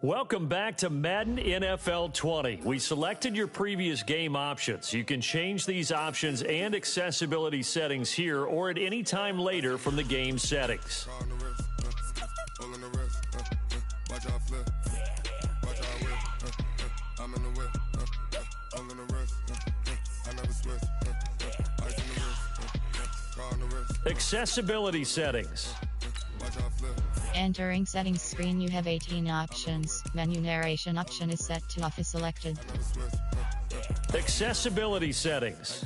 Welcome back to Madden NFL 20. We selected your previous game options. You can change these options and accessibility settings here or at any time later from the game settings. Accessibility settings. Entering settings screen, you have 18 options. Menu narration option is set to off is selected. Accessibility settings.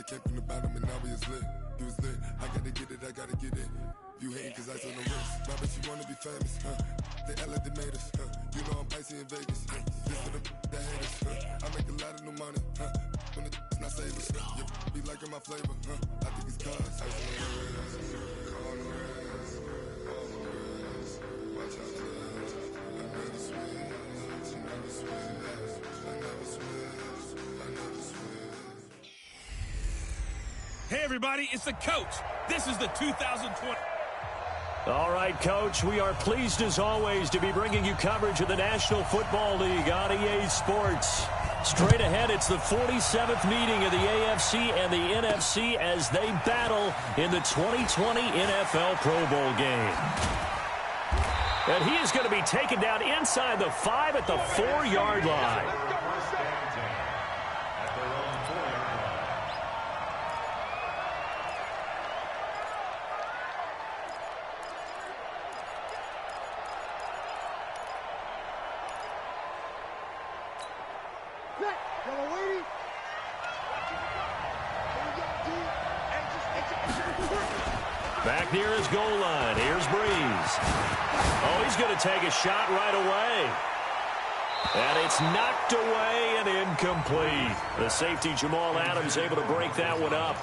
Came from the bottom and now we is lit. You was lit. I gotta get it. You hating cause I on the wrist. My bitch, you wanna be famous, huh? They act like they made us, huh? You know I'm icy in Vegas, huh? This for the that hate us, huh? I make a lot of new money, huh? When it's not savers, you be liking my flavor, huh? I think it's cause ice on the wrist. On the wrist. On the wrist. Watch out for this. I never switch. I never switch. I never switch. I never switch. Hey, everybody, it's the coach. This is the 2020. All right, Coach, we are pleased as always to be bringing you coverage of the National Football League on EA Sports. Straight ahead, it's the 47th meeting of the AFC and the NFC as they battle in the 2020 NFL Pro Bowl game. And he is going to be taken down inside the 5 at the 4-yard line. Back near his goal line. Here's Breeze. Oh, he's going to take a shot right away. And it's knocked away and incomplete. The safety, Jamal Adams, able to break that one up.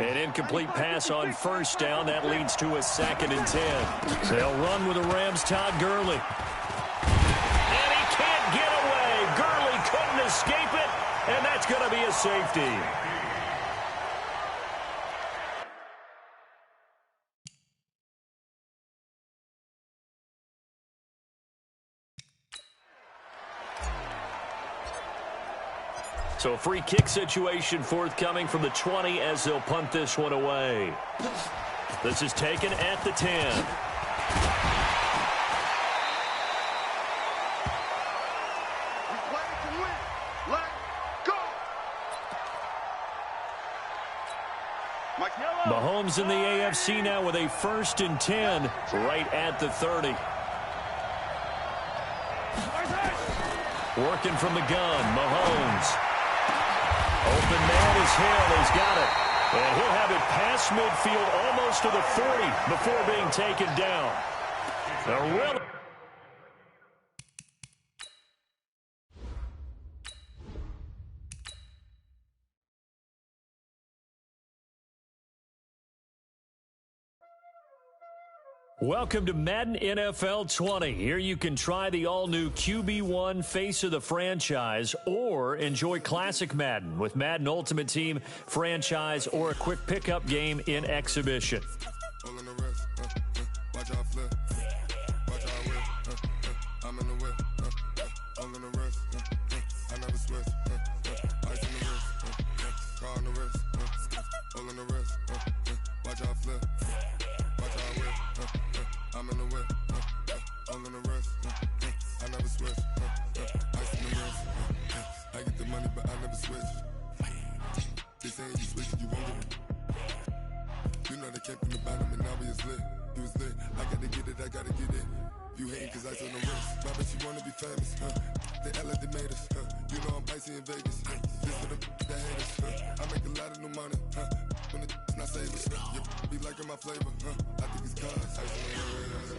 An incomplete pass on first down. That leads to a 2nd and 10. They'll run with the Rams' Todd Gurley. And he can't get away. Gurley couldn't escape it. And that's going to be a safety. So a free kick situation forthcoming from the 20 as they'll punt this one away. This is taken at the 10. Mahomes in the AFC now with a 1st and 10 right at the 30. Working from the gun, Mahomes. Open man is Hill. He's got it. And he'll have it past midfield almost to the 40 before being taken down. Welcome to Madden NFL 20. Here you can try the all-new QB1 face of the franchise or enjoy classic Madden with Madden Ultimate Team, franchise, or a quick pickup game in exhibition. you was lit. I gotta get it, I gotta get it. You hating cause ice on the wrist. My bitch, you wanna be famous, They LA, they made us, You know I'm icy in Vegas, This for the that hate us, I make a lot of new money, When the not savers, You be liking my flavor, I think it's cause ice on the wrist,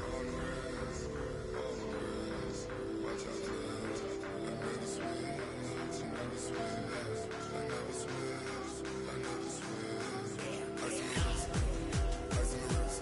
on the wrist, on the wrist. Watch out, cuz I never switch, I never switch, I never switch, I never switch. Ice on the wrist, ice on the wrist, ice on the wrist, ice on the wrist, ice on the wrist,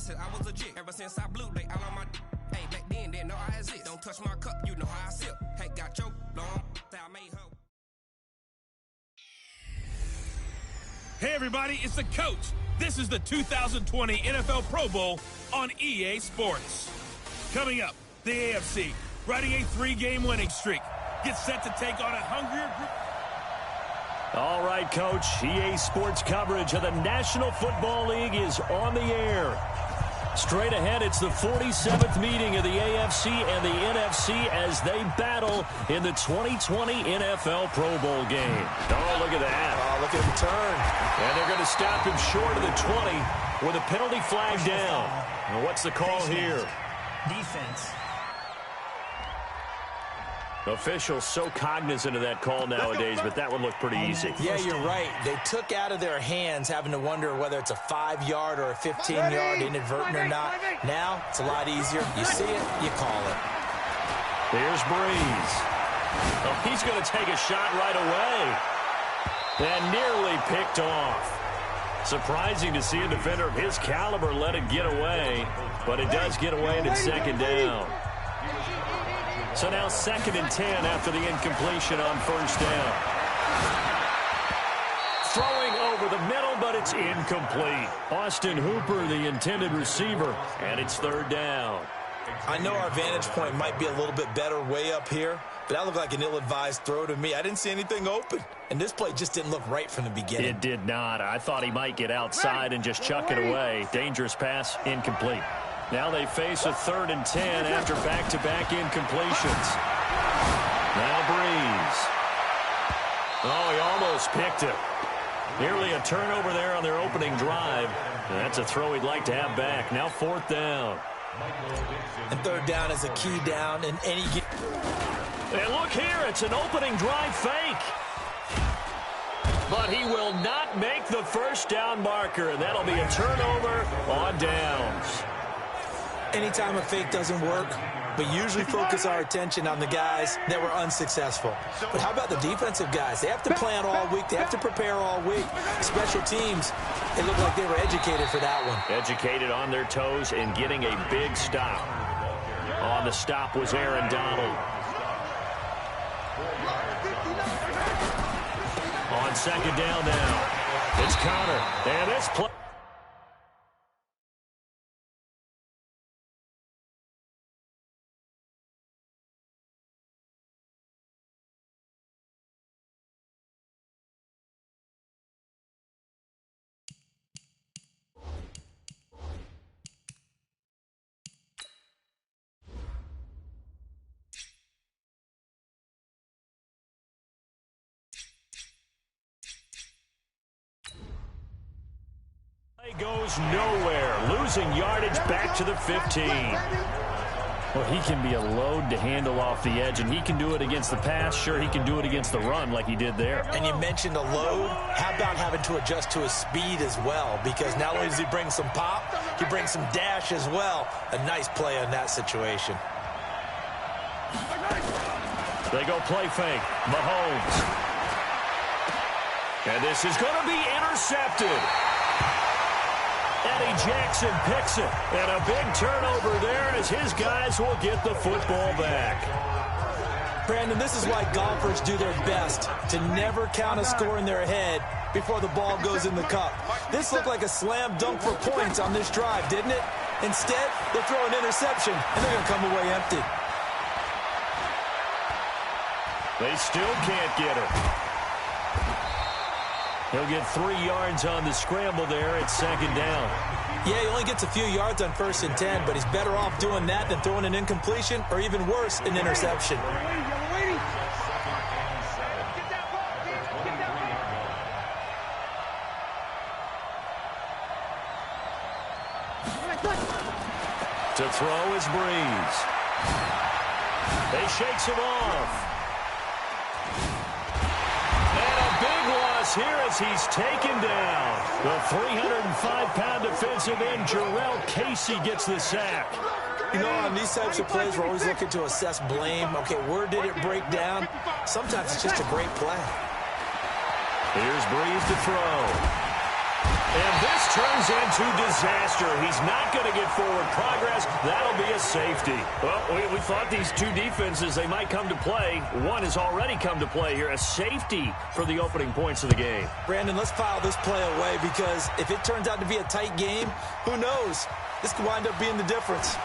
I was legit. Ever since I blew, they all on my hey, back then, didn't know I exist. Don't touch my cup, you know how I sip. Hey, got your long, I made her. Hey, everybody, it's the coach. This is the 2020 NFL Pro Bowl on EA Sports. Coming up, the AFC, riding a 3-game winning streak, gets set to take on a hungrier group. All right, Coach, EA Sports coverage of the National Football League is on the air. Straight ahead, it's the 47th meeting of the AFC and the NFC as they battle in the 2020 NFL Pro Bowl game. Oh, look at that. Oh, look at him turn. And they're going to stop him short of the 20 with a penalty flag down. Well, what's the call here? Defense. Officials so cognizant of that call nowadays, but that one looked pretty easy. Yeah, you're right. They took out of their hands having to wonder whether it's a 5-yard or a 15-yard inadvertent or not. Now, it's a lot easier. You see it, you call it. Here's Breeze. Oh, he's going to take a shot right away. And nearly picked off. Surprising to see a defender of his caliber let it get away, but it does get away and it's second down. So now 2nd and 10 after the incompletion on first down. Throwing over the middle, but it's incomplete. Austin Hooper, the intended receiver, and it's 3rd down. I know our vantage point might be a little bit better way up here, but that looked like an ill-advised throw to me. I didn't see anything open, and this play just didn't look right from the beginning. It did not. I thought he might get outside and just chuck it away. Dangerous pass, incomplete. Now they face a 3rd and 10 after back-to-back incompletions. Now Breeze. Oh, he almost picked it. Nearly a turnover there on their opening drive. And that's a throw he'd like to have back. Now 4th down. And 3rd down is a key down in any game. And look here, it's an opening drive fake. But he will not make the first down marker, and that'll be a turnover on downs. Anytime a fake doesn't work, we usually focus our attention on the guys that were unsuccessful. But how about the defensive guys? They have to plan all week. They have to prepare all week. Special teams, it looked like they were educated for that one. Educated on their toes and getting a big stop. On the stop was Aaron Donald. On 2nd down now, it's Connor. And this play. Goes nowhere, losing yardage back to the 15. Well, he can be a load to handle off the edge, and he can do it against the pass. Sure, he can do it against the run like he did there. And you mentioned a load. How about having to adjust to his speed as well? Because not only does he bring some pop, he brings some dash as well. A nice play in that situation. They go play fake. Mahomes. And this is going to be intercepted. Eddie Jackson picks it, and a big turnover there as his guys will get the football back. Brandon, this is why golfers do their best to never count a score in their head before the ball goes in the cup. This looked like a slam dunk for points on this drive, didn't it? Instead, they throw an interception, and they're going to come away empty. They still can't get her. He'll get 3 yards on the scramble there at second down. Yeah, he only gets a few yards on 1st and 10, but he's better off doing that than throwing an incompletion or even worse, an interception. To throw is Breeze. They shakes him off. And a big loss here as he's taken down. The 305-pound defensive end, Jarrell Casey, gets the sack. You know, on these types of plays, we're always looking to assess blame. Okay, where did it break down? Sometimes it's just a great play. Here's Breeze to throw. And this turns into disaster. He's not going to get forward progress. That'll be a safety. Well, we thought these two defenses, they might come to play. One has already come to play here. A safety for the opening points of the game. Brandon, let's file this play away because if it turns out to be a tight game, who knows? This could wind up being the difference.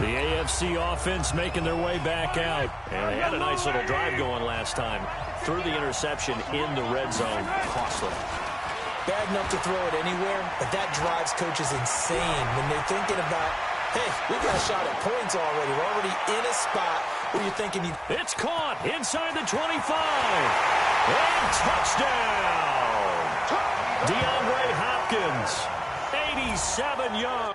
The AFC offense making their way back out. And they had a nice little drive going last time. Threw the interception in the red zone. Costly. Bad enough to throw it anywhere, but that drives coaches insane when they're thinking about, hey, we've got a shot at points already. We're already in a spot where you're thinking It's caught inside the 25. And touchdown. DeAndre Hopkins. 87 yards.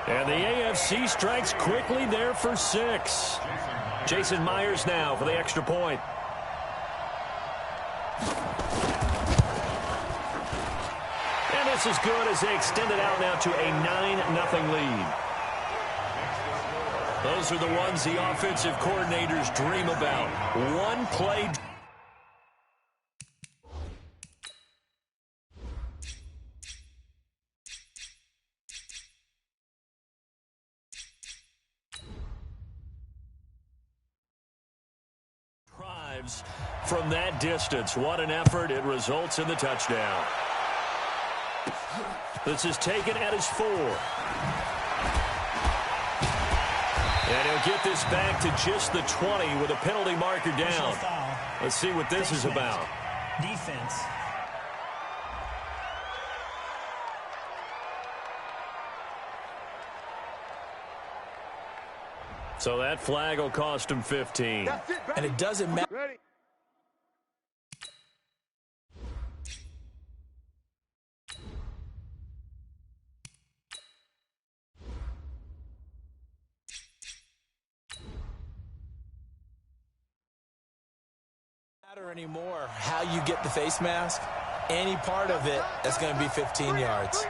And the AFC strikes quickly there for 6. Jason Myers now for the extra point. And this is good as they extend it out now to a 9-0 lead. Those are the ones the offensive coordinators dream about. One play. From that distance, what an effort. It results in the touchdown. This is taken at his 4. And he'll get this back to just the 20 with a penalty marker down. Let's see what this is about. Defense. So that flag will cost him 15. And it doesn't matter. Ready. Anymore how you get the face mask, any part of it, that's going to be 15 yards.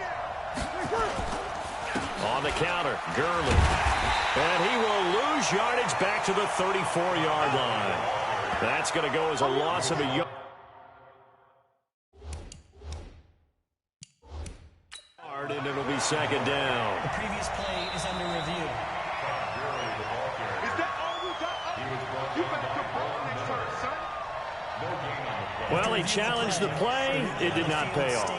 On the counter, Gurley. And he will lose yardage back to the 34-yard line. That's going to go as a loss of a yard. And it'll be second down. The previous play is under review. Is that all we got? You better come home next time, son. Well, he challenged the play. It did not pay off.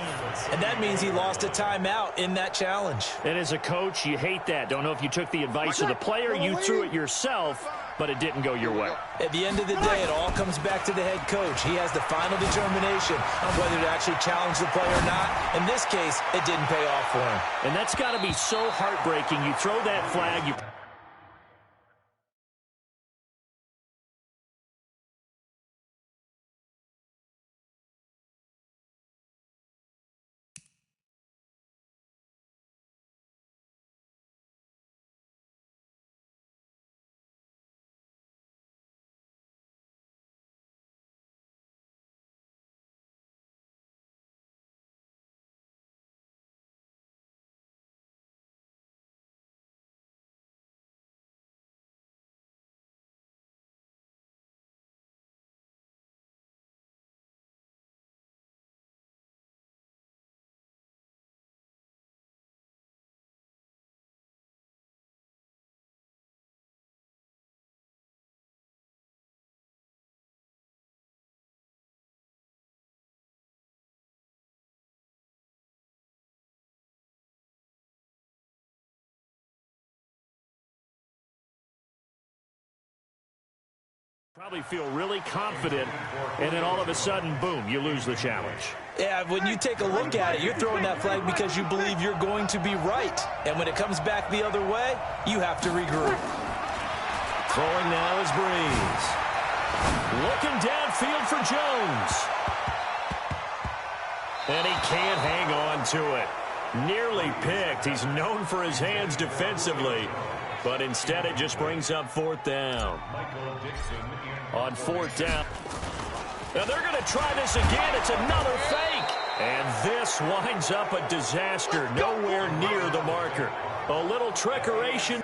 And that means he lost a timeout in that challenge. And as a coach, you hate that. Don't know if you took the advice of the player, you threw it yourself, but it didn't go your way. At the end of the day, it all comes back to the head coach. He has the final determination on whether to actually challenge the play or not. In this case, it didn't pay off for him. And that's got to be so heartbreaking. You throw that flag, you Probably feel really confident, and then all of a sudden, boom, you lose the challenge. Yeah, when you take a look at it, you're throwing that flag because you believe you're going to be right. And when it comes back the other way, you have to regroup. Throwing now is Breeze. Looking downfield for Jones. And he can't hang on to it. Nearly picked. He's known for his hands defensively, but instead it just brings up fourth down. On fourth down. Now they're going to try this again. It's another fake. And this winds up a disaster. Nowhere near the marker. A little trickeration.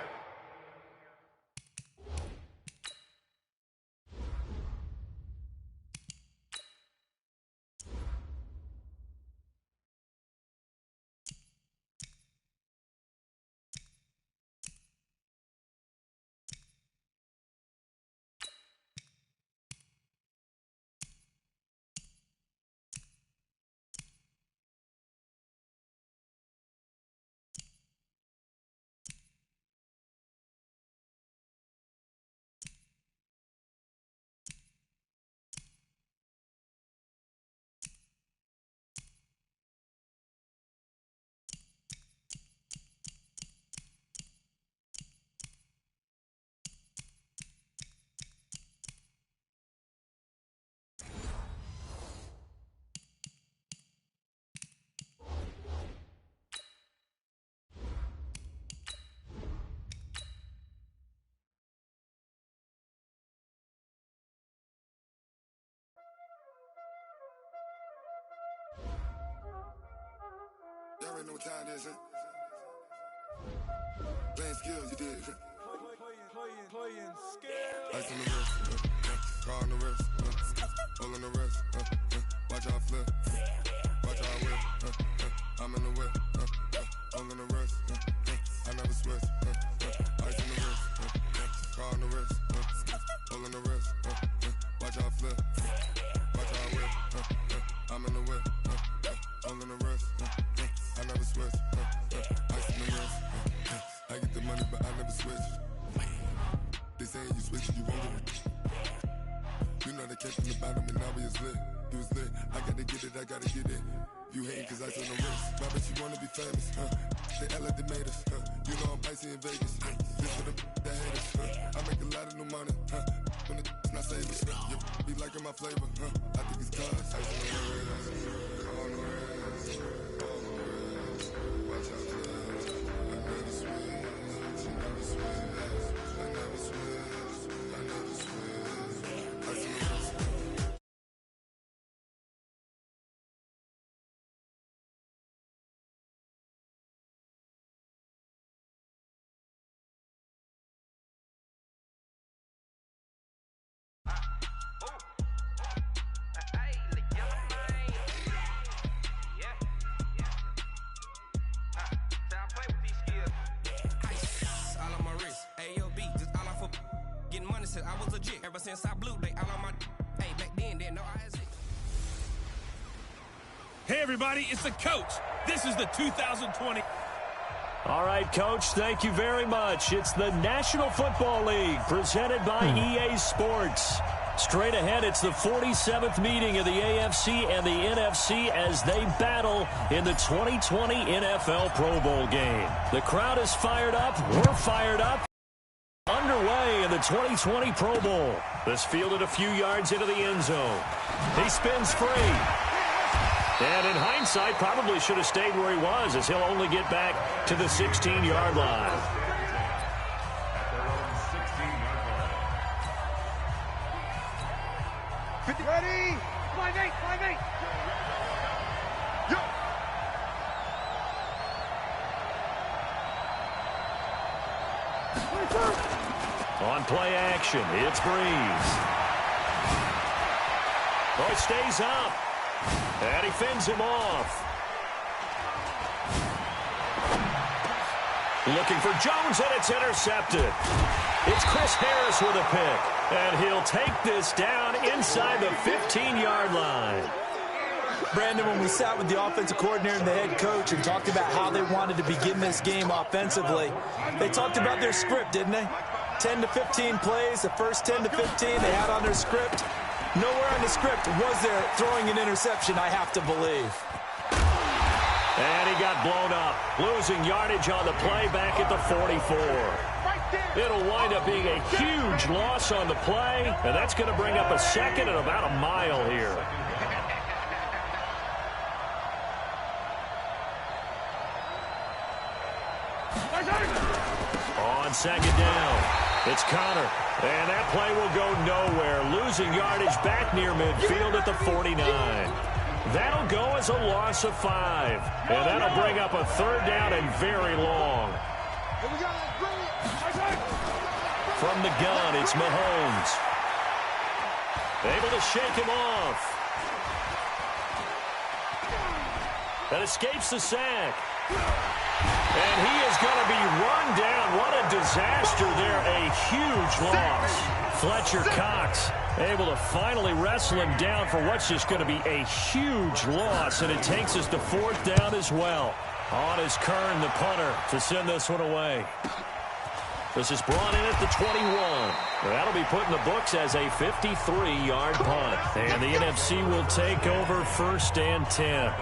Y'all already know what time it is, huh? Playing skills, you did, huh? Playing skills. Ice on the wrist, car on the wrist, hole on the wrist, watch how I flip, watch how I whip, I'm in the whip, hole on the wrist, I never switch, ice on the wrist, car on the wrist, hole on the wrist, watch how I flip, watch how I whip, I'm in the whip, hole on the wrist, I never switch, ice on the wrist, I get the money but I never switch. They saying you switch, you won't get it. You know they catch from the bottom and now we is lit. You was lit, I gotta get it, I gotta get it. You hating cause ice on the wrist. My bitch, you wanna be famous, They act like they made us, You know I'm icy in Vegas, This for the that hate us, I make a lot of new money, When the not savers, You be liking my flavor, I think it's cause ice on the wrist, on the wrist, watch out, I never switch, I never switch. I was legit ever since I blew they all on my hey back then didn't know I had it. Hey everybody, it's the coach. This is the 2020. All right, Coach, thank you very much. It's the National Football League presented by EA Sports. Straight ahead, it's the 47th meeting of the AFC and the NFC as they battle in the 2020 NFL Pro Bowl game. The crowd is fired up. We're fired up. Underway in the 2020 Pro Bowl. This fielded a few yards into the end zone. He spins free. And in hindsight, probably should have stayed where he was as he'll only get back to the 16-yard line. Ready? 5-8, 5-8. On play action, it's Breeze. Oh, it stays up. And he fends him off. Looking for Jones, and it's intercepted. It's Chris Harris with a pick. And he'll take this down inside the 15-yard line. Brandon, when we sat with the offensive coordinator and the head coach and talked about how they wanted to begin this game offensively, they talked about their script, didn't they? 10 to 15 plays, the first 10 to 15 they had on their script. Nowhere on the script was there throwing an interception, I have to believe. And he got blown up, losing yardage on the play back at the 44. It'll wind up being a huge loss on the play, and that's going to bring up a second and about a mile here. On second down, it's Connor, and that play will go nowhere, losing yardage back near midfield at the 49. That'll go as a loss of 5, and that'll bring up a third down and very long. From the gun, it's Mahomes. Able to shake him off. That escapes the sack. And he is going to be run down. What a disaster there. A huge loss. Fletcher Cox able to finally wrestle him down for what's just going to be a huge loss. And it takes us to fourth down as well. On is Kern, the punter, to send this one away. This is brought in at the 21. That'll be put in the books as a 53-yard punt. And the NFC will take over first and 10.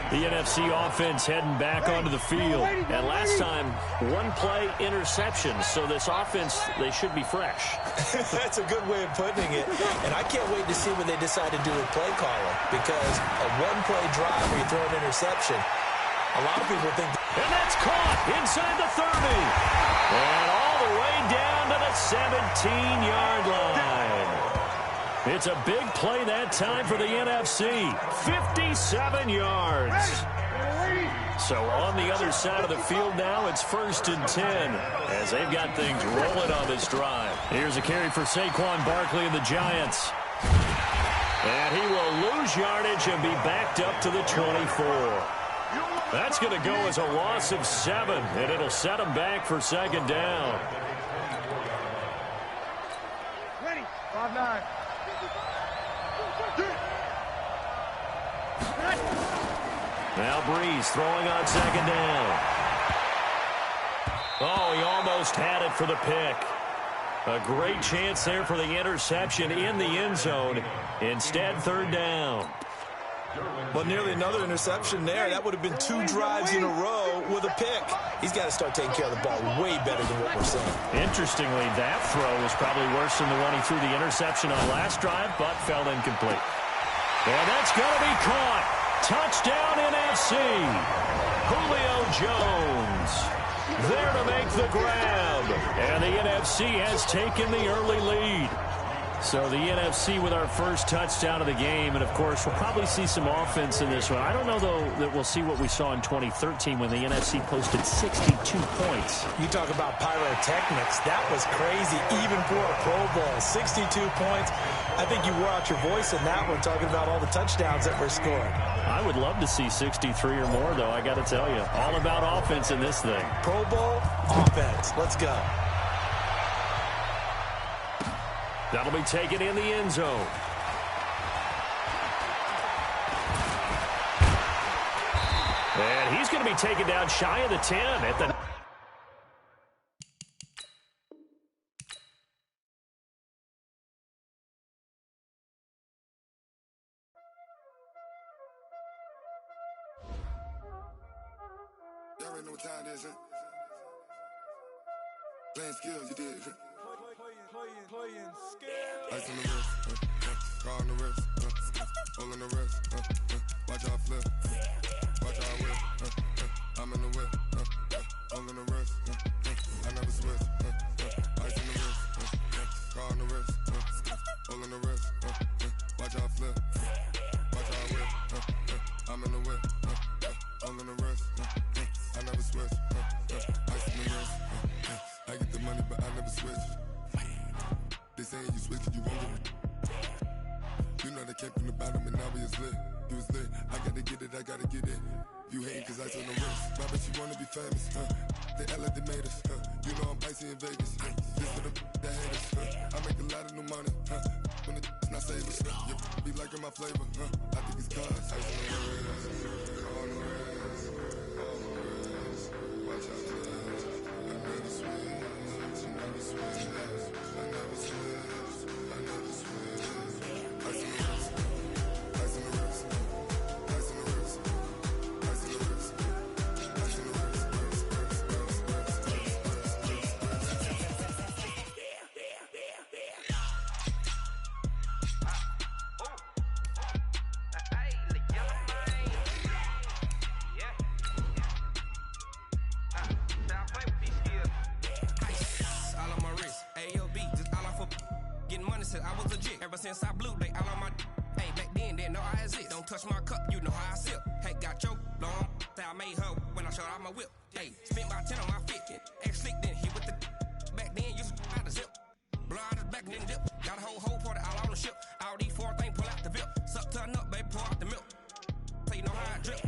The NFC offense heading back onto the field. And last time, one play interception. So this offense, they should be fresh. That's a good way of putting it. And I can't wait to see what they decide to do with play calling. Because a one-play drive where you throw an interception, a lot of people think... And that's caught inside the 30. And all the way down to the 17-yard line. It's a big play that time for the NFC. 57 yards. So on the other side of the field now, it's first and 10 as they've got things rolling on this drive. Here's a carry for Saquon Barkley and the Giants. And he will lose yardage and be backed up to the 24. That's going to go as a loss of 7, and it'll set him back for second down. Ready, 5-9. Now Breeze throwing on second down. Oh, he almost had it for the pick. A great chance there for the interception in the end zone. Instead, third down. But nearly another interception there. That would have been 2 drives in a row with a pick. He's got to start taking care of the ball way better than what we're seeing. Interestingly, that throw was probably worse than the one he threw the interception on last drive, but fell incomplete. And that's going to be caught. Touchdown NFC. Julio Jones there to make the grab. And the NFC has taken the early lead. So the NFC with our first touchdown of the game. And, of course, we'll probably see some offense in this one. I don't know, though, that we'll see what we saw in 2013 when the NFC posted 62 points. You talk about pyrotechnics. That was crazy, even for a Pro Bowl. 62 points. I think you wore out your voice in that one, talking about all the touchdowns that were scored. I would love to see 63 or more, though, I got to tell you. All about offense in this thing. Pro Bowl, offense. Let's go. That'll be taken in the end zone. And he's going to be taken down shy of the 10 at the... Y'all already know what time it is, huh? Playing skills, you did. Playing skills. Ice on the wrist, car on the wrist, hole in the wrist, watch out flip, watch out whip, I'm in the whip, hole in the wrist, I never switch, ice on the wrist, car on the wrist, hole in the wrist, watch out flip, watch out whip, I'm in the whip, hole in the wrist, I never switch, ice on the wrist, I get the money but I never switch. They saying you switch it, you won't get it. You know they came from the bottom and now we is lit. You was lit, I gotta get it, I gotta get it. You hating cause I on the wrist. My bitch, you wanna be famous, They Ella, they made us, You know I'm icy in Vegas, This for the that hate us, I make a lot of new money, When it's not savers, You be liking my flavor, I think it's cause ice on the wrist, on the wrist, on the wrist. Watch out, I never switch, I never switch. Ever since I blew, they all on my hey, back then, didn't know I exist. Don't touch my cup, you know how I sip. Hey, got your long, say I made her when I showed out my whip. Hey, spent about 10 on my fit. Ex-slick, then hit with the back then, used to out the zip. Blow out his back, then dip. Got a whole party all on the ship. All these four things, pull out the VIP. Suck to a nut, baby, pour out the milk. So you know how I drip.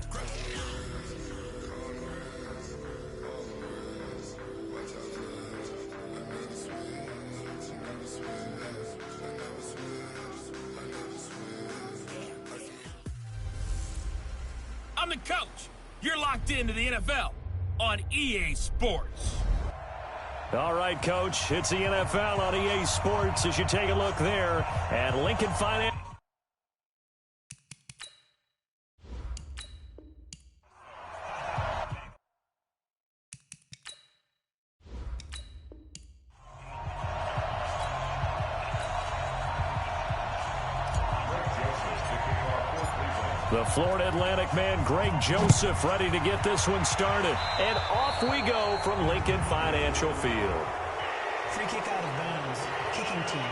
I'm the coach. You're locked into the NFL on EA Sports. All right, Coach, it's the NFL on EA Sports as you take a look there at Lincoln Finance. The Florida Atlantic man, Greg Joseph, ready to get this one started. And off we go from Lincoln Financial Field. Free kick out of bounds. Kicking team.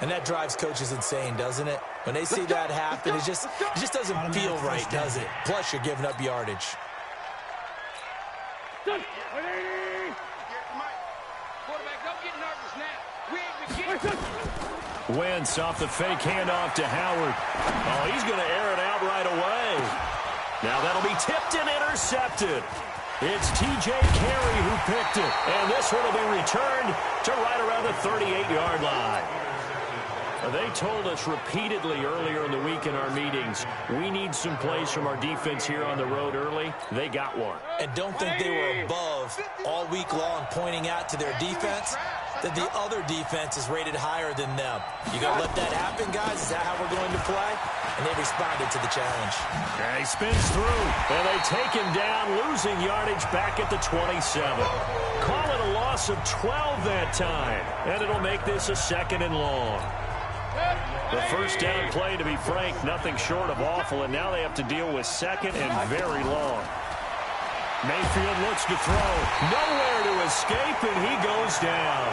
And that drives coaches insane, doesn't it? When they see that happen, it just doesn't feel right, does it? Plus, you're giving up yardage. Wentz off the fake handoff to Howard. Oh, he's going to air it out right away. Now that'll be tipped and intercepted. It's T.J. Carey who picked it. And this one will be returned to right around the 38-yard line. They told us repeatedly earlier in the week in our meetings, we need some plays from our defense here on the road early. They got one. And don't think they were above all week long pointing out to their defense that the other defense is rated higher than them. You going to let that happen, guys? Is that how we're going to play? And they responded to the challenge. And he spins through, and they take him down, losing yardage back at the 27. Call it a loss of 12 that time, and it'll make this a 2nd and long. The first down play, to be frank, nothing short of awful, and now they have to deal with 2nd and very long. Mayfield looks to throw. Nowhere to escape, and he goes down.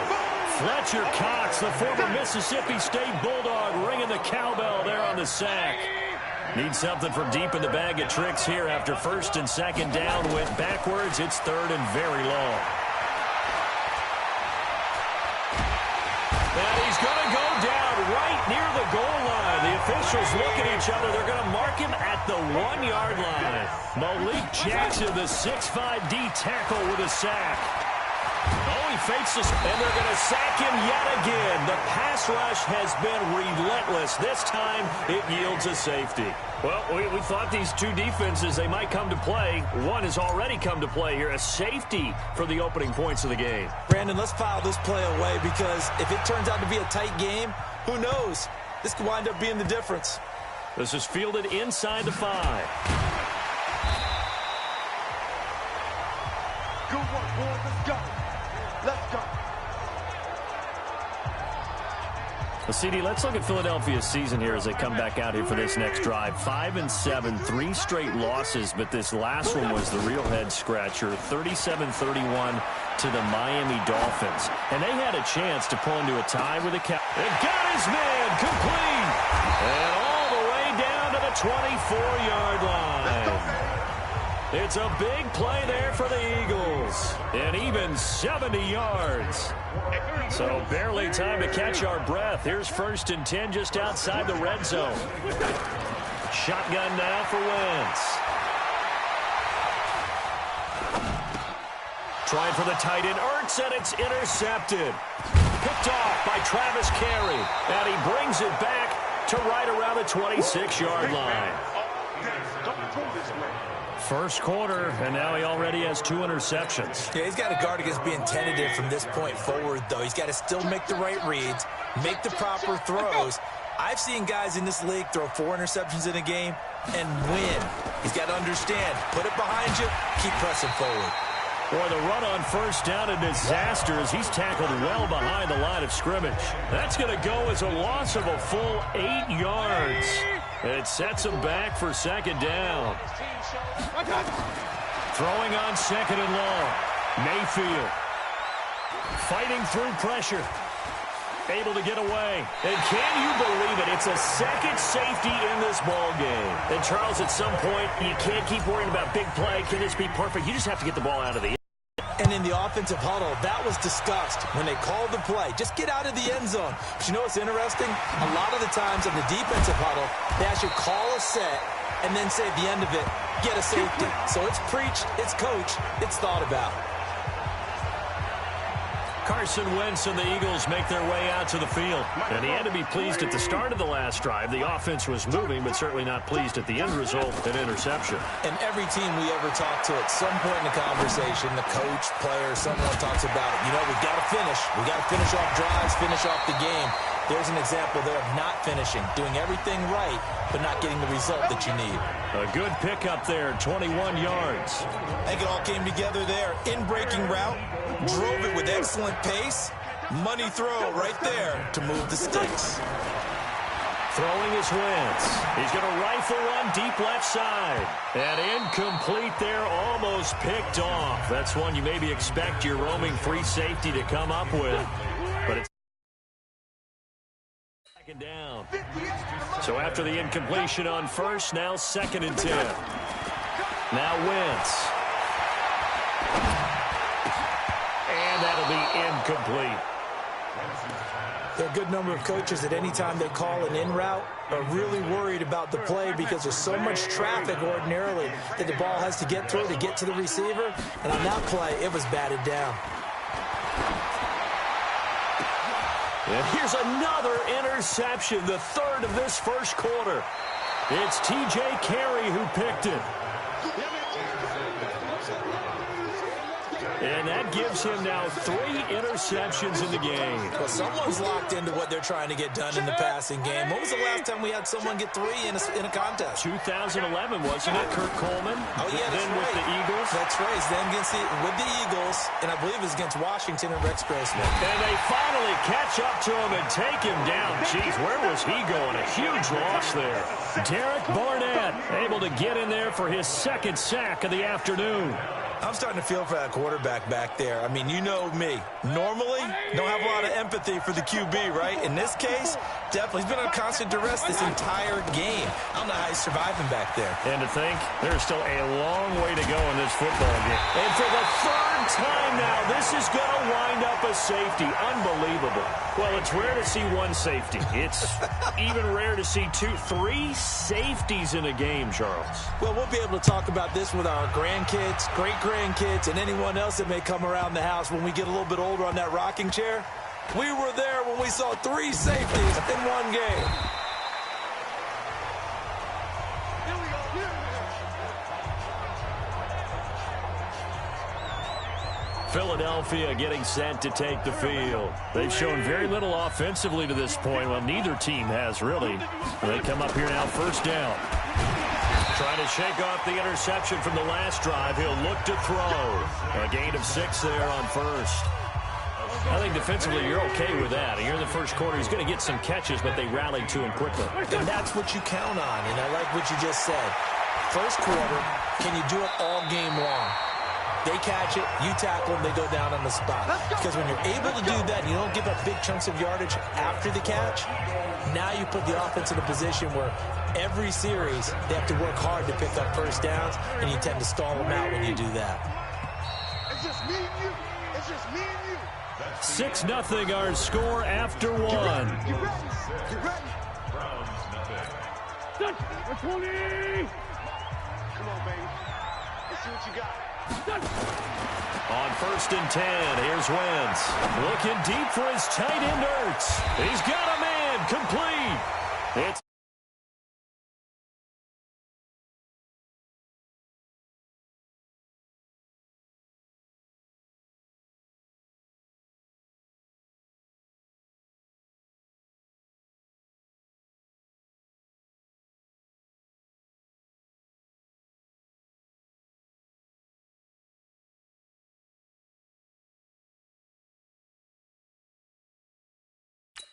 Fletcher Cox, the former Mississippi State Bulldog, ringing the cowbell there on the sack. Needs something from deep in the bag of tricks here after 1st and 2nd down. Went backwards. It's 3rd and very long. And he's going to go down right near the goal line. The officials look at each other. They're going to mark him at the 1-yard line. Malik Jackson, the 6'5" D tackle with a sack. Oh, he fakes this, and they're going to sack him yet again. The pass rush has been relentless. This time, it yields a safety. Well, we thought these two defenses, they might come to play. One has already come to play here, a safety for the opening points of the game. Brandon, let's file this play away because if it turns out to be a tight game, who knows? This could wind up being the difference. This is fielded inside the 5. Good work, boys. Let's go. Let's go. Well, CD, let's look at Philadelphia's season here as they come back out here for this next drive. 5-7, 3 straight losses, but this last one was the real head-scratcher, 37-31 to the Miami Dolphins. And they had a chance to pull into a tie with the Cowboys. And got his man complete. And all the way down to the 24-yard line. It's a big play there for the Eagles. And even 70 yards. So barely time to catch our breath. Here's 1st and 10 just outside the red zone. Shotgun now for Wentz. Trying for the tight end, Ertz, and it's intercepted. Picked off by Travis Carey. And he brings it back to right around the 26-yard line. First quarter, and now he already has 2 interceptions. Yeah, he's got to guard against being tentative from this point forward, though. He's got to still make the right reads, make the proper throws. I've seen guys in this league throw 4 interceptions in a game and win. He's got to understand, put it behind you, keep pressing forward. Boy, the run on 1st down, a disaster as he's tackled well behind the line of scrimmage. That's going to go as a loss of a full 8 yards. It sets him back for 2nd down. Throwing on 2nd and long. Mayfield fighting through pressure. able to get away. And can you believe it? It's a second safety in this ball game. And, Charles, at some point, you can't keep worrying about big play. Can this be perfect? You just have to get the ball out of the end. And in the offensive huddle, that was discussed when they called the play. Just get out of the end zone. But you know what's interesting? A lot of the times in the defensive huddle, they actually call a set and then say at the end of it, get a safety. So it's preached, it's coached, it's thought about. Carson Wentz and the Eagles make their way out to the field. And he had to be pleased at the start of the last drive. The offense was moving, but certainly not pleased at the end result, an interception. And every team we ever talk to, at some point in the conversation, the coach, player, someone talks about it. You know, we've got to finish. We've got to finish off drives, finish off the game. There's an example there of not finishing, doing everything right, but not getting the result that you need. A good pickup there, 21 yards. I think it all came together there. In-breaking route, drove it with excellent pace. Money throw right there to move the sticks. Throwing is Wentz. He's going to rifle one deep left side. And incomplete there, almost picked off. That's one you maybe expect your roaming free safety to come up with. But it's second down. So after the incompletion on first, now 2nd and 10. Now Wentz. And that'll be incomplete. There are a good number of coaches at any time they call an in route are really worried about the play because there's so much traffic ordinarily that the ball has to get through to get to the receiver. And on that play, it was batted down. And here's another interception, the 3rd of this first quarter. It's T.J. Carey who picked it. And that gives him now 3 interceptions in the game. Well, someone's locked into what they're trying to get done in the passing game. When was the last time we had someone get 3 in a contest? 2011, wasn't it? Kurt Coleman. Oh, yeah, that's then right. With the Eagles. That's right. Then with the Eagles, and I believe it was against Washington and Rex Grossman. And they finally catch up to him and take him down. Jeez, where was he going? A huge loss there. Derek Barnett able to get in there for his 2nd sack of the afternoon. I'm starting to feel for that quarterback back there. I mean, you know me. Normally, don't have a lot of empathy for the QB, right? In this case, definitely. He's been on constant duress this entire game. I don't know how he's surviving back there. And to think, there's still a long way to go in this football game. And for the 3rd time now, this is going to wind up a safety. Unbelievable. Well, it's rare to see 1 safety. It's even rare to see 3 safeties in a game, Charles. Well, we'll be able to talk about this with our grandkids, great-grandkids, and anyone else that may come around the house when we get a little bit older on that rocking chair. We were there when we saw 3 safeties in one game. Philadelphia getting set to take the field. They've shown very little offensively to this point. Well, neither team has really. They come up here now, 1st down. Trying to shake off the interception from the last drive. He'll look to throw. A gain of 6 there on 1st. I think defensively you're okay with that. Here in the first quarter, he's going to get some catches, but they rallied to him quickly. And that's what you count on, and I like what you just said. First quarter, can you do it all game long? They catch it, you tackle them, they go down on the spot. Because when you're able to do that, and you don't give up big chunks of yardage after the catch, now you put the offense in a position where every series they have to work hard to pick up 1st downs, and you tend to stall them out when you do that. It's just me and you. It's just me and you. 6-0 our score after 1. You ready? You ready? We're 20. Come on, baby. Let's see what you got. On 1st and 10, here's Wentz. Looking deep for his tight end, Ertz. He's got a man, complete. It's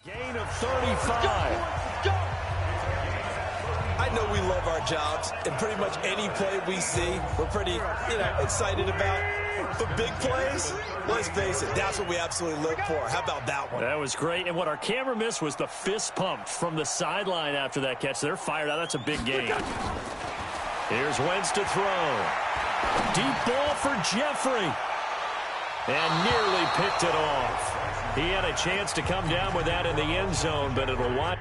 I gain of 35. know we love our jobs, and pretty much any play we see, we're pretty, excited about. But big plays, let's face it, that's what we absolutely live for. How about that one? That was great. And what our camera missed was the fist pump from the sideline after that catch. They're fired out. That's a big game. Here's Wentz to throw. Deep ball for Jeffrey. And nearly picked it off. He had a chance to come down with that in the end zone, but it'll wind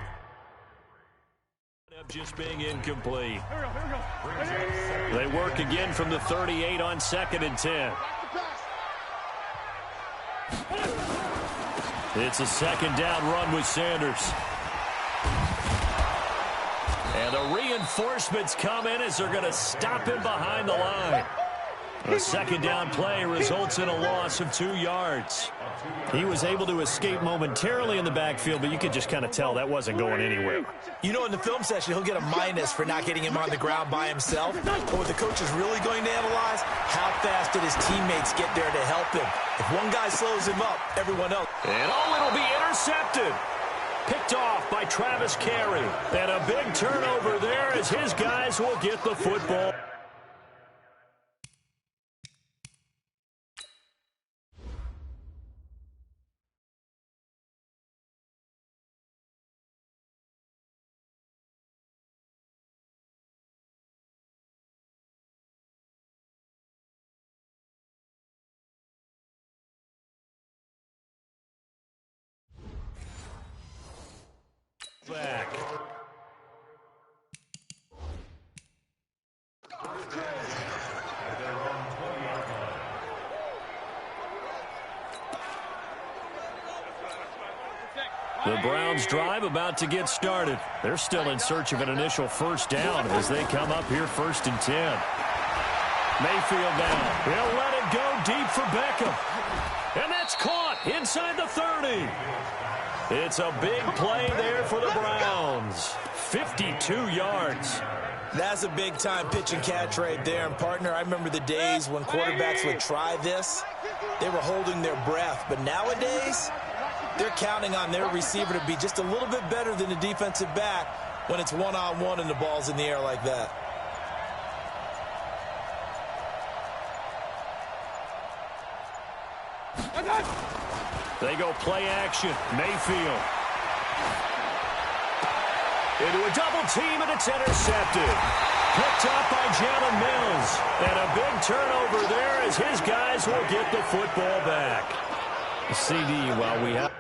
up just being incomplete. They work again from the 38 on 2nd and 10. It's a 2nd down run with Sanders. And the reinforcements come in as they're going to stop him behind the line. The 2nd down play results in a loss of 2 yards. He was able to escape momentarily in the backfield, but you could just kind of tell that wasn't going anywhere. In the film session, he'll get a minus for not getting him on the ground by himself. But what the coach is really going to analyze, how fast did his teammates get there to help him? If one guy slows him up, everyone else. And it'll be intercepted. Picked off by Travis Carey. And a big turnover there as his guys will get the football. Back. The Browns drive about to get started. They're still in search of an initial first down as they come up here 1st and 10. Mayfield now. He'll let it go deep for Beckham. And that's caught inside the 30. It's a big play there for the Browns. 52 yards. That's a big-time pitch and catch right there. And, partner, I remember the days when quarterbacks would try this. They were holding their breath. But nowadays, they're counting on their receiver to be just a little bit better than the defensive back when it's one-on-one and the ball's in the air like that. They go play action. Mayfield. Into a double team, and it's intercepted. Picked up by Jalen Mills. And a big turnover there as his guys will get the football back. CD while we have...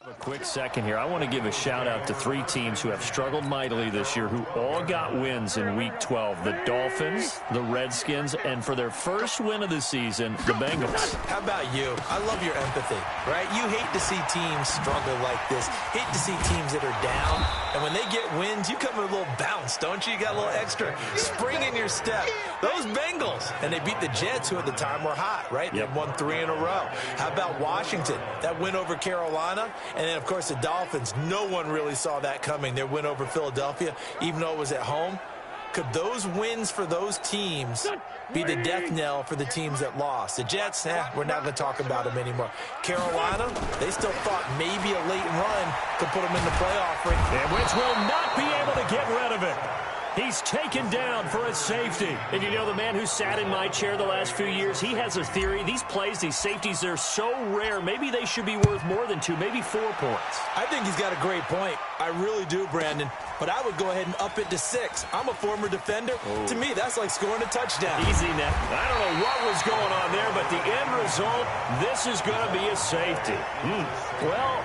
A quick second here. I want to give a shout-out to 3 teams who have struggled mightily this year, who all got wins in Week 12. The Dolphins, the Redskins, and for their first win of the season, the Bengals. How about you? I love your empathy, right? You hate to see teams struggle like this. Hate to see teams that are down. And when they get wins, you come with a little bounce, don't you? You got a little extra spring in your step. Those Bengals, and they beat the Jets, who at the time were hot, right? Yep. They won 3 in a row. How about Washington? That win over Carolina. And then, of course, the Dolphins. No one really saw that coming. Their win over Philadelphia, even though it was at home. Could those wins for those teams be the death knell for the teams that lost? The Jets, we're not going to talk about them anymore. Carolina, they still thought maybe a late run could put them in the playoff ring. And which will not be able to get rid of it. He's taken down for a safety. And you know, the man who sat in my chair the last few years, he has a theory. These plays, these safeties, they're so rare. Maybe they should be worth more than 2, maybe 4 points. I think he's got a great point. I really do, Brandon. But I would go ahead and up it to 6. I'm a former defender. Oh. To me, that's like scoring a touchdown. Easy now. I don't know what was going on there, but the end result, this is going to be a safety. Well,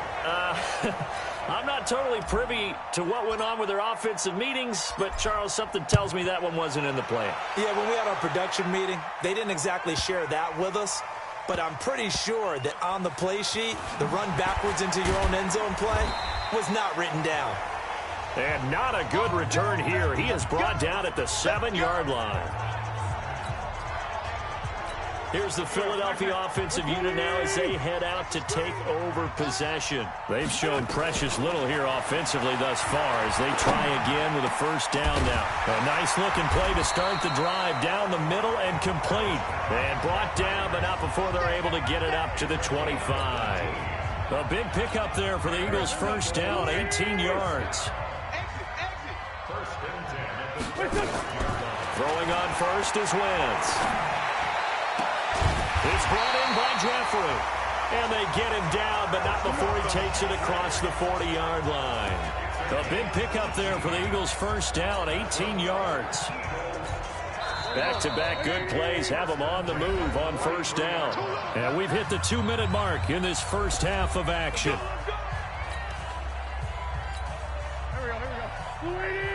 I'm not totally privy to what went on with their offensive meetings, but, Charles, something tells me that one wasn't in the plan. Yeah, when we had our production meeting, they didn't exactly share that with us, but I'm pretty sure that on the play sheet, the run backwards into your own end zone play was not written down. And not a good return here. He is brought down at the 7-yard line. Here's the Philadelphia offensive unit now as they head out to take over possession. They've shown precious little here offensively thus far as they try again with a first down now. A nice-looking play to start the drive down the middle and complete. And brought down, but not before they're able to get it up to the 25. A big pickup there for the Eagles' first down, 18 yards. Throwing on first is Wentz. It's brought in by Jeffrey. And they get him down, but not before he takes it across the 40-yard line. A big pickup there for the Eagles' first down, 18 yards. Back-to-back good plays have them on the move on first down. And we've hit the 2-minute mark in this first half of action.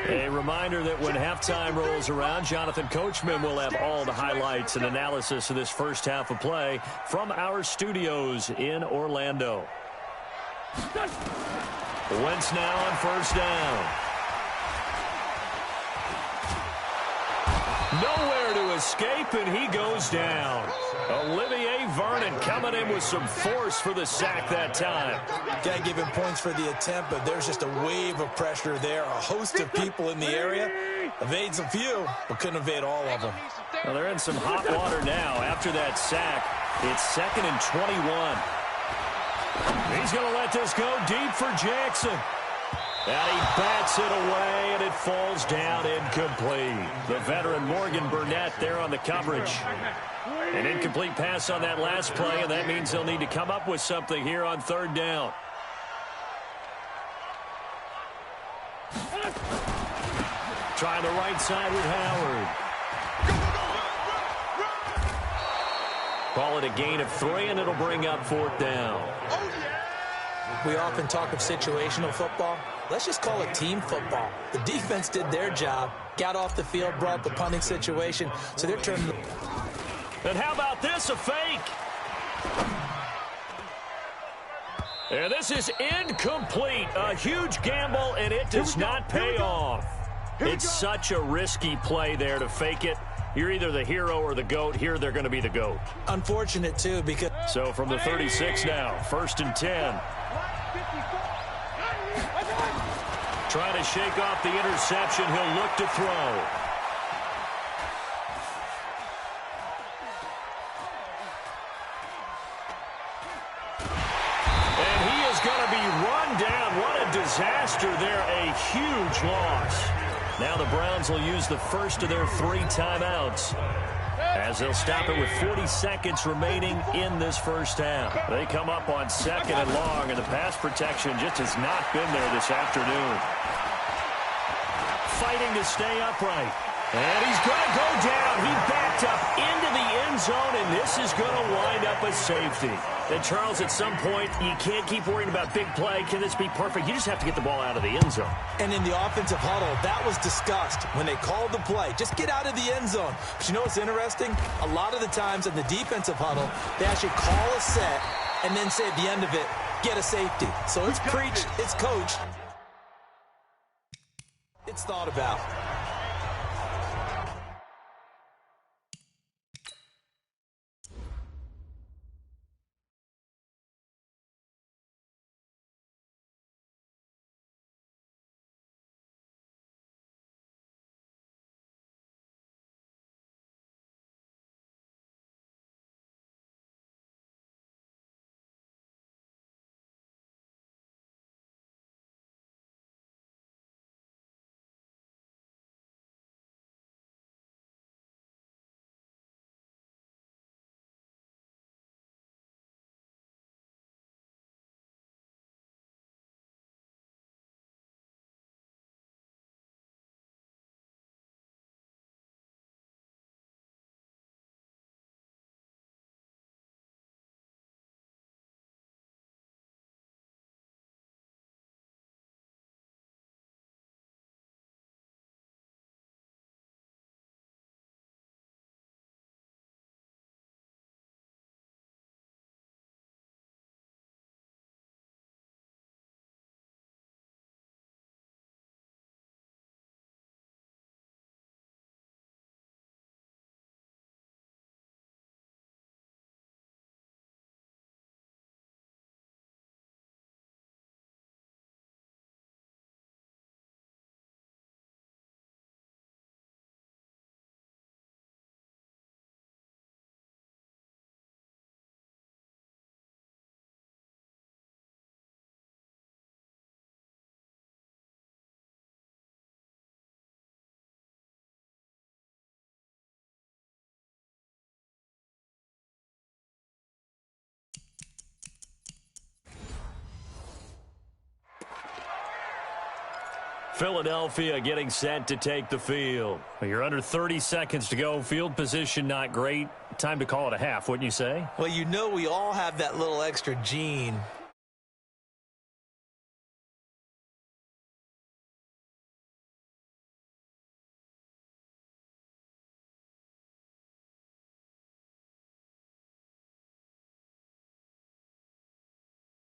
A reminder that when halftime rolls around, Jonathan Coachman will have all the highlights and analysis of this first half of play from our studios in Orlando. Wentz now on first down. Nowhere to escape, and he goes down. Olivier Vernon coming in with some force for the sack that time. Got to give him points for the attempt, but there's just a wave of pressure there. A host of people in the area. Evades a few, but couldn't evade all of them. Well, they're in some hot water now after that sack. It's 2nd and 21. He's going to let this go deep for Jackson. And he bats it away, and it falls down incomplete. The veteran Morgan Burnett there on the coverage. An incomplete pass on that last play, and that means they'll need to come up with something here on third down. Trying the right side with Howard. Call it a gain of 3, and it'll bring up fourth down. We often talk of situational football. Let's just call it team football. The defense did their job, got off the field, brought the punting situation, so they're turning. And how about this, a fake? And this is incomplete. A huge gamble, and it does not pay off. It's such a risky play there to fake it. You're either the hero or the GOAT. Here they're going to be the GOAT. Unfortunate, too, because... So from the 36 now, 1st and 10. Trying to shake off the interception. He'll look to throw. And he is going to be run down. What a disaster there. A huge loss. Now the Browns will use the first of their 3 timeouts as they'll stop it with 40 seconds remaining in this first half. They come up on 2nd and long, and the pass protection just has not been there this afternoon. Fighting to stay upright. And he's going to go down. He backed up into the end zone, and this is going to wind up a safety. And, Charles, at some point, you can't keep worrying about big play. Can this be perfect? You just have to get the ball out of the end zone. And in the offensive huddle, that was discussed when they called the play. Just get out of the end zone. But you know what's interesting? A lot of the times in the defensive huddle, they actually call a set and then say at the end of it, get a safety. So it's preached, it's coached, it's thought about. Philadelphia getting set to take the field. Well, you're under 30 seconds to go. Field position not great. Time to call it a half, wouldn't you say? Well, you know we all have that little extra gene